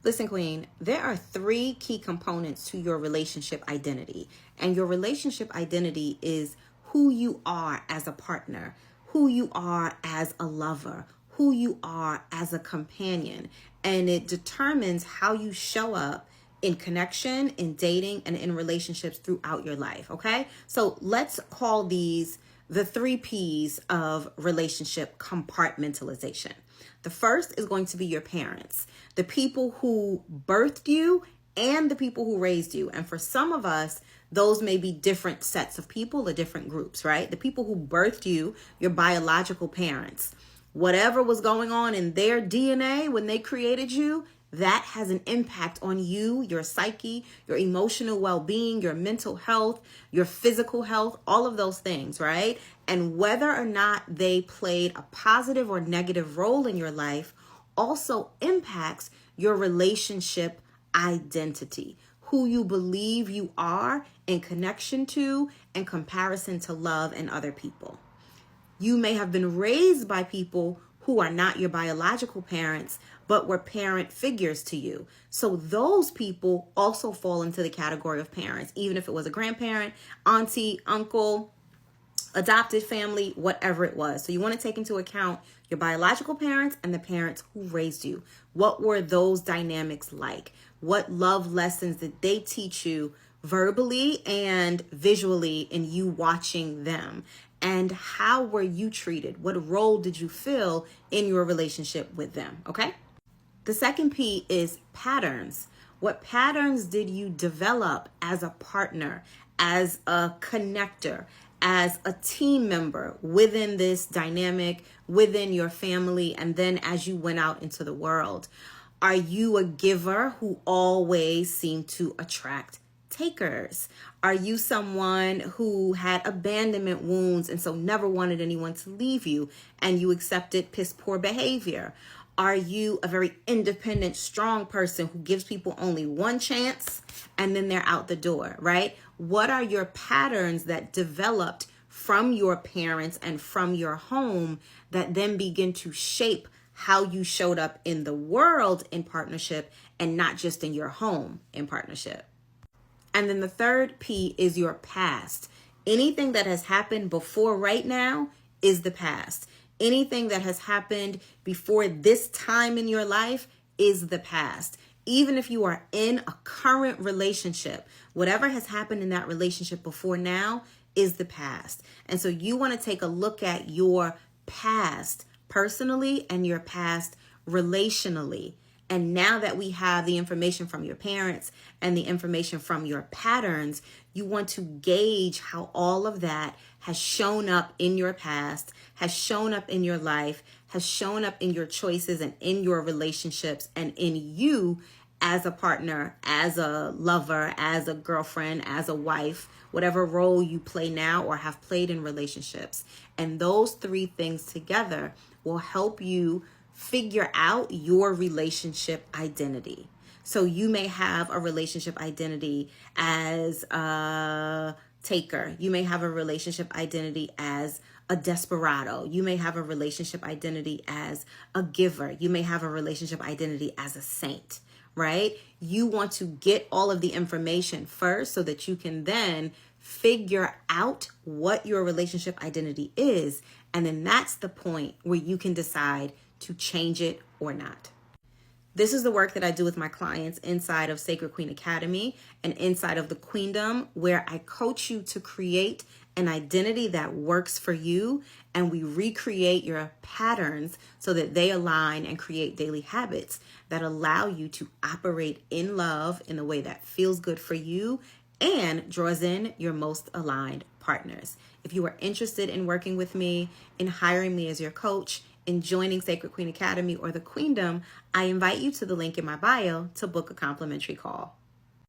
Listen, Queen, there are three key components to your relationship identity. And your relationship identity is who you are as a partner, who you are as a lover, who you are as a companion. And it determines how you show up in connection, in dating, and in relationships throughout your life, okay? So let's call these the 3 P's of relationship compartmentalization. The first is going to be your parents, the people who birthed you and the people who raised you. And for some of us, those may be different sets of people or different groups, right? The people who birthed you, your biological parents, whatever was going on in their DNA when they created you, that has an impact on you, your psyche, your emotional well-being, your mental health, your physical health, all of those things, right? And whether or not they played a positive or negative role in your life also impacts your relationship identity, who you believe you are in connection to and comparison to love and other people. You may have been raised by people who are not your biological parents, but were parent figures to you. So those people also fall into the category of parents, even if it was a grandparent, auntie, uncle, adopted family, whatever it was. So you want to take into account your biological parents and the parents who raised you. What were those dynamics like? What love lessons did they teach you verbally and visually in you watching them? And how were you treated? What role did you fill in your relationship with them? Okay. The second P is patterns. What patterns did you develop as a partner, as a connector, as a team member within this dynamic, within your family, and then as you went out into the world? Are you a giver who always seemed to attract takers? Are you someone who had abandonment wounds and so never wanted anyone to leave you and you accepted piss poor behavior? Are you a very independent, strong person who gives people only one chance and then they're out the door, right? What are your patterns that developed from your parents and from your home that then begin to shape how you showed up in the world in partnership and not just in your home in partnership? And then the third P is your past. Anything that has happened before right now is the past. Anything that has happened before this time in your life is the past. Even if you are in a current relationship, whatever has happened in that relationship before now is the past. And so you want to take a look at your past personally and your past relationally. And now that we have the information from your parents and the information from your patterns, you want to gauge how all of that has shown up in your past, has shown up in your life, has shown up in your choices and in your relationships and in you as a partner, as a lover, as a girlfriend, as a wife, whatever role you play now or have played in relationships. And those 3 things together will help you figure out your relationship identity. So you may have a relationship identity as a taker. You may have a relationship identity as a desperado. You may have a relationship identity as a giver. You may have a relationship identity as a saint, right? You want to get all of the information first so that you can then figure out what your relationship identity is. And then that's the point where you can decide to change it or not. This is the work that I do with my clients inside of Sacred Queen Academy and inside of the Queendom, where I coach you to create an identity that works for you, and we recreate your patterns so that they align and create daily habits that allow you to operate in love in a way that feels good for you and draws in your most aligned partners. If you are interested in working with me, in hiring me as your coach, in joining Sacred Queen Academy or the Queendom, I invite you to the link in my bio to book a complimentary call.